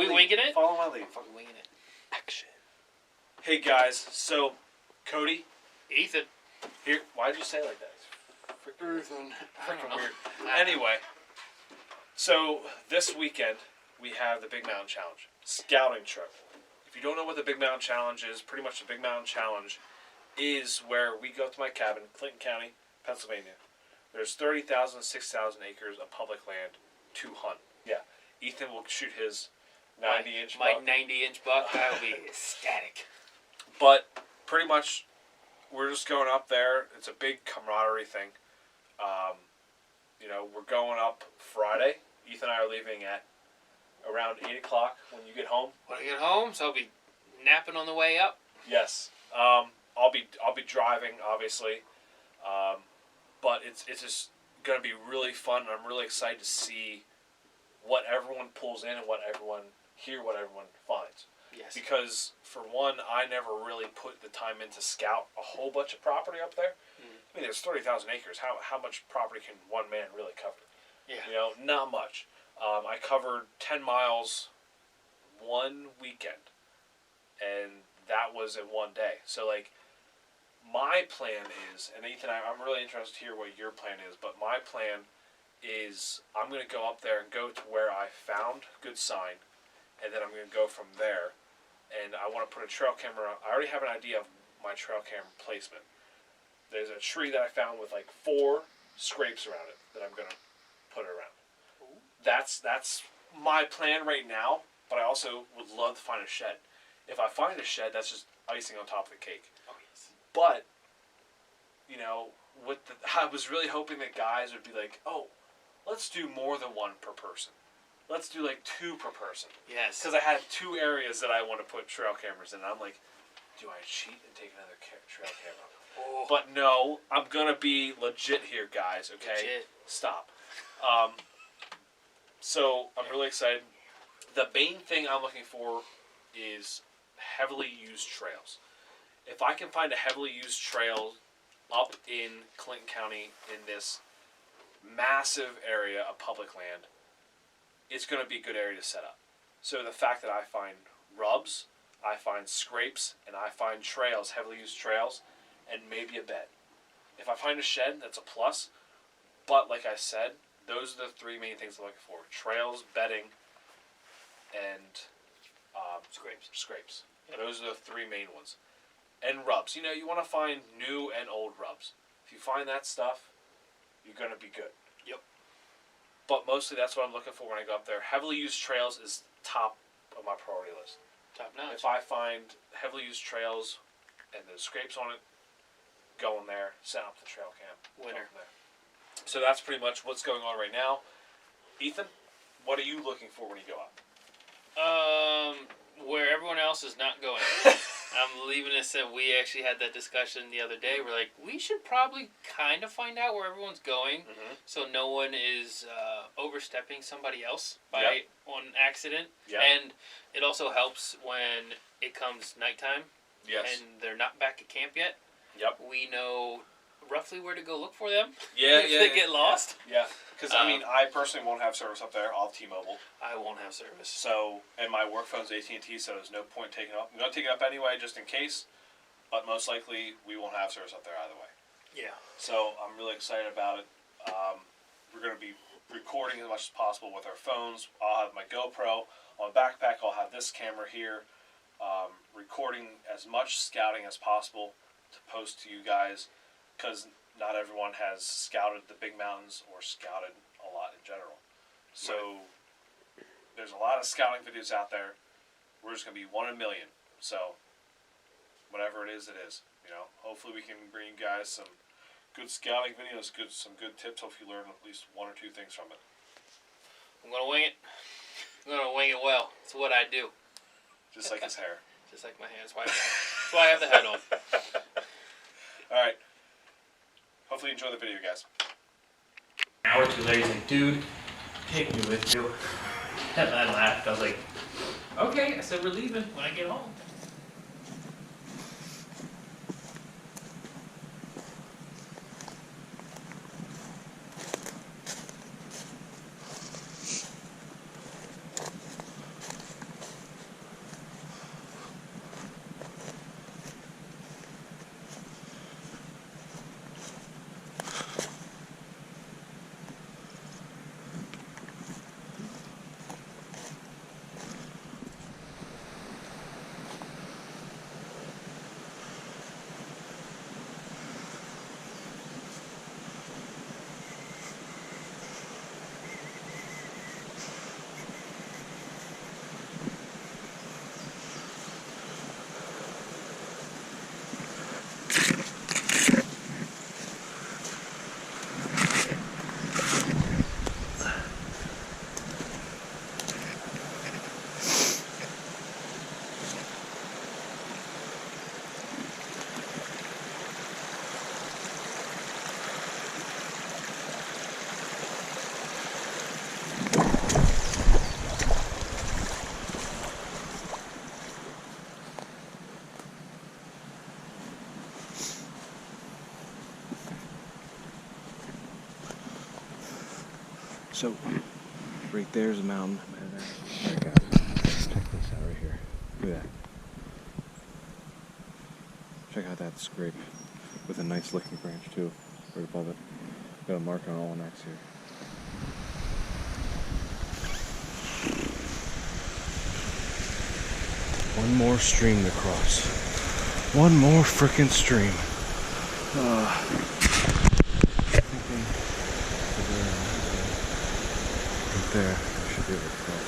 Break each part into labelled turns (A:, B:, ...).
A: we winging it?
B: Follow my lead.
A: Fucking winging it.
B: Action. Hey guys, so Cody,
A: Ethan.
B: here. Why did you say it like that?
A: Ethan.
B: Freaking weird. Anyway, so this weekend we have the Big Mountain Challenge scouting trip. If you don't know what the Big Mountain Challenge is, pretty much the Big Mountain Challenge is where we go to my cabin, Clinton County, Pennsylvania. There's 30,000, 6,000 acres of public land to hunt. Yeah, Ethan will shoot his 90-inch
A: my
B: buck.
A: 90-inch buck. That'll be ecstatic.
B: But pretty much, we're just going up there. It's a big camaraderie thing. We're going up Friday. Ethan and I are leaving at around 8 o'clock when you get home.
A: When I get home, so I'll be napping on the way up.
B: Yes. I'll be driving, obviously. But it's just going to be really fun. I'm really excited to see what everyone pulls in and what everyone finds.
A: Yes.
B: Because, for one, I never really put the time in to scout a whole bunch of property up there. I mean, there's 30,000 acres. How much property can one man really cover?
A: Yeah.
B: Not much. I covered 10 miles one weekend, and that was in one day. So, my plan is, and Ethan, I'm really interested to hear what your plan is, but my plan is I'm going to go up there and go to where I found good sign, and then I'm going to go from there, and I want to put a trail camera. I already have an idea of my trail camera placement. There's a tree that I found with 4 scrapes around it that I'm going to put it around. Ooh. That's my plan right now, but I also would love to find a shed. If I find a shed, that's just icing on top of the cake.
A: Oh, yes.
B: But, I was really hoping that guys would be like, oh, let's do more than one per person. Let's do 2 per person.
A: Yes.
B: Because I had 2 areas that I want to put trail cameras in. I'm like, do I cheat and take another trail camera?
A: Oh.
B: But no, I'm going to be legit here, guys, okay?
A: Legit.
B: Stop. So, I'm really excited. The main thing I'm looking for is heavily used trails. If I can find a heavily used trail up in Clinton County in this massive area of public land, it's going to be a good area to set up. So the fact that I find rubs, I find scrapes, and I find trails, heavily used trails, and maybe a bed. If I find a shed, that's a plus. But like I said, those are the 3 main things I'm looking for. Trails, bedding, and scrapes. Yep. Those are the 3 main ones. And rubs. You want to find new and old rubs. If you find that stuff, you're going to be good.
A: Yep.
B: But mostly that's what I'm looking for when I go up there. Heavily used trails is top of my priority list.
A: Top notch.
B: If I find heavily used trails and there's scrapes on it, go in there, set up the trail cam.
A: Winner.
B: So that's pretty much what's going on right now. Ethan, what are you looking for when you go up?
A: Where everyone else is not going. I'm leaving this, and we actually had that discussion the other day. We're like, we should probably kind of find out where everyone's going, so no one is overstepping somebody else on accident.
B: Yep.
A: And it also helps when it comes nighttime.
B: Yes.
A: And they're not back at camp yet.
B: Yep.
A: We know roughly where to go look for them.
B: Yeah,
A: if they get lost.
B: Yeah. Because, I personally won't have service up there. I'll have T-Mobile.
A: I won't have service.
B: So, and my work phone's AT&T, so there's no point taking it up. I'm going to take it up anyway, just in case. But most likely, we won't have service up there either way.
A: Yeah.
B: So, I'm really excited about it. We're going to be recording as much as possible with our phones. I'll have my GoPro. On my backpack, I'll have this camera here. Recording as much scouting as possible to post to you guys. Because not everyone has scouted the big mountains or scouted a lot in general. So there's a lot of scouting videos out there. We're just going to be 1 in a million. So whatever it is, it is. Hopefully we can bring you guys some good scouting videos, some good tips. Hopefully you learn at least 1 or 2 things from it.
A: I'm going to wing it. I'm going to wing it well. It's what I do.
B: Just like his hair.
A: Just like my hair. That's why I have the hat on.
B: All right. Hopefully you enjoy the video, guys.
C: An hour or 2 later, he's like, dude, take me with you. And I laughed. I was like, okay. I said, we're leaving when I get home.
D: So, right there's a mountain. Alright guys, check this out right here. Look at that. Check out that scrape with a nice licking branch too, right above it. Got a mark on all next here. One more stream to cross. One more frickin' stream. Right there, I should be able to cross.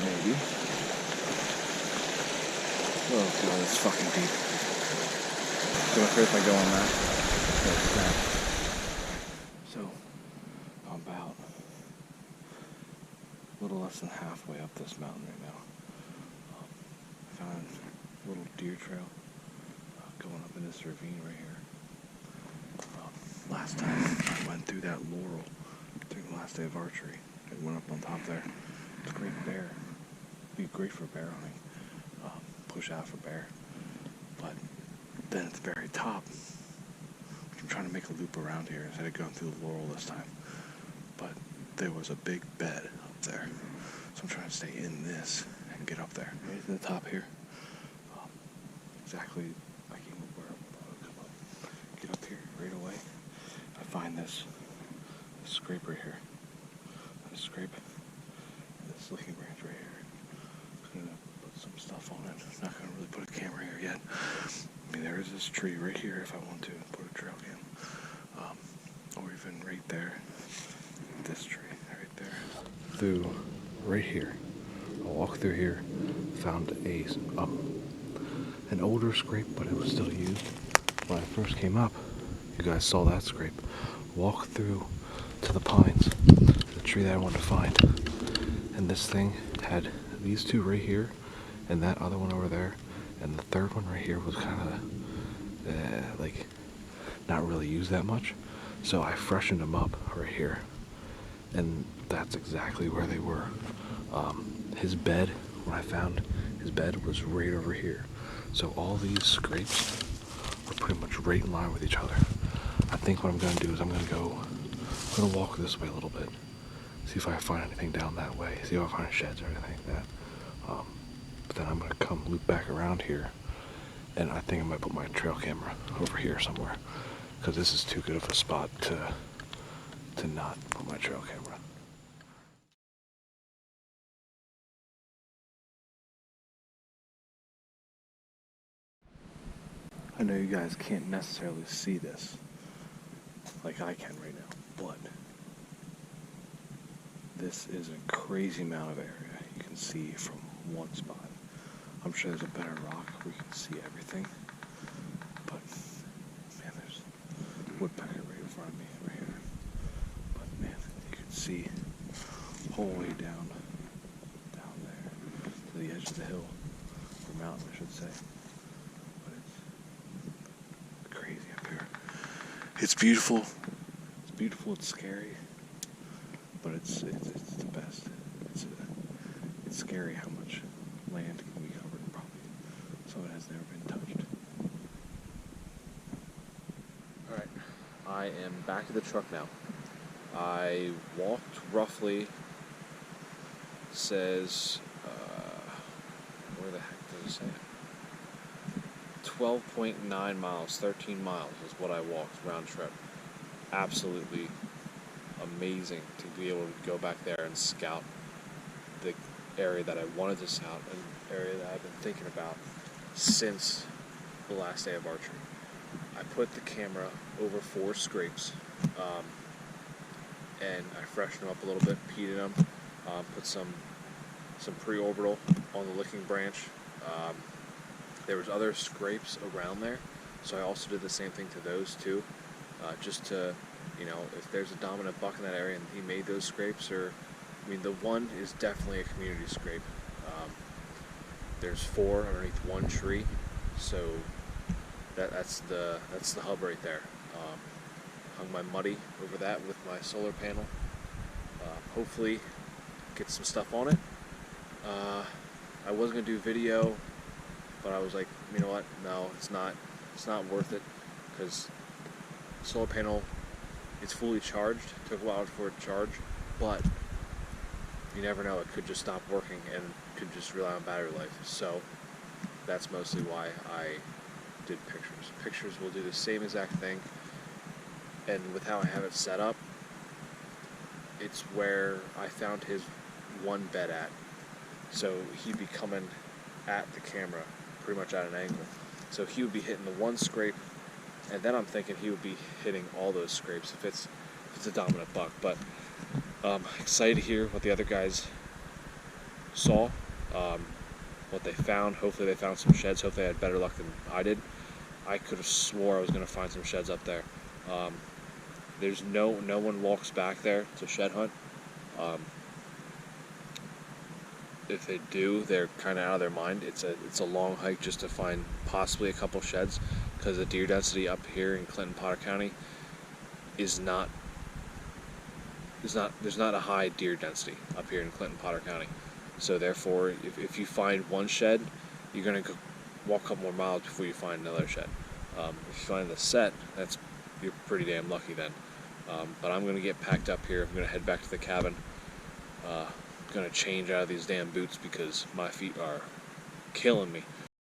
D: Maybe. Oh god, it's fucking deep. So if I go on that, that's that. So, I'm about a little less than halfway up this mountain right now. I found a little deer trail going up in this ravine right here. Last time I went through that laurel during the last day of archery. I went up on top there. It's a great bear. Be great for bear hunting. Push out for bear. But then at the very top, I'm trying to make a loop around here instead of going through the laurel this time. But there was a big bed up there. So I'm trying to stay in this and get up there. Right to the top here. Exactly, I came up where I would come up. Get up here right away. I find this scrape right here. This scrape. This licking branch right here. I'm gonna put some stuff on it. I'm not gonna really put a camera here yet. I mean, there is this tree right here if I want to put a trail cam. Or even right there. This tree right there. Through right here. I'll walk through here. Found an older scrape, but it was still used. When I first came up, you guys saw that scrape. Walk through to the pines, the tree that I wanted to find. And this thing had these two right here, and that other one over there, and the third one right here was kind of like not really used that much. So I freshened them up right here, and that's exactly where they were. His bed, when I found his bed, was right over here. So all these scrapes are pretty much right in line with each other. I think what I'm going to do is I'm going to walk this way a little bit, see if I find anything down that way, see if I find sheds or anything like that. But then I'm going to come loop back around here, and I think I might put my trail camera over here somewhere, because this is too good of a spot to not put my trail camera. I know you guys can't necessarily see this like I can right now, but this is a crazy amount of area you can see from one spot. I'm sure there's a better rock where you can see everything, but man, there's woodpecker right in front of me right here. But man, you can see the whole way down there to the edge of the hill, or mountain I should say. It's beautiful. It's beautiful. It's scary, but it's the best. It's scary how much land can be covered. Probably some of it has never been touched. All right, I am back at the truck now. I walked roughly. Says where the heck does it say? 12.9 miles, 13 miles is what I walked round trip. Absolutely amazing to be able to go back there and scout the area that I wanted to scout, an area that I've been thinking about since the last day of archery. I put the camera over 4 scrapes, and I freshened them up a little bit, peated them, put some pre-orbital on the licking branch. There was other scrapes around there, so I also did the same thing to those too, just to, if there's a dominant buck in that area and he made those scrapes, or, I mean, the one is definitely a community scrape. There's 4 underneath one tree, so that's the hub right there. Hung my muddy over that with my solar panel. Hopefully get some stuff on it. I was gonna do video, but I was like, you know what? No, it's not worth it, because solar panel, it's fully charged. It took a while for it to charge, but you never know. It could just stop working and could just rely on battery life. So that's mostly why I did pictures. Pictures will do the same exact thing, and with how I have it set up, it's where I found his one bed at. So he'd be coming at the camera pretty much at an angle. So he would be hitting the one scrape, and then I'm thinking he would be hitting all those scrapes if it's a dominant buck. But excited to hear what the other guys saw, what they found. Hopefully they found some sheds. Hopefully they had better luck than I did. I could have swore I was going to find some sheds up there. There's no one walks back there to shed hunt. If they do, they're kind of out of their mind. It's a long hike just to find possibly a couple sheds, because the deer density up here in Clinton, Potter County there's not a high deer density up here in Clinton, Potter County. So therefore, if you find one shed, you're gonna go walk a couple more miles before you find another shed. If you find the set, you're pretty damn lucky then. But I'm gonna get packed up here. I'm gonna head back to the cabin. Gonna change out of these damn boots because my feet are killing me.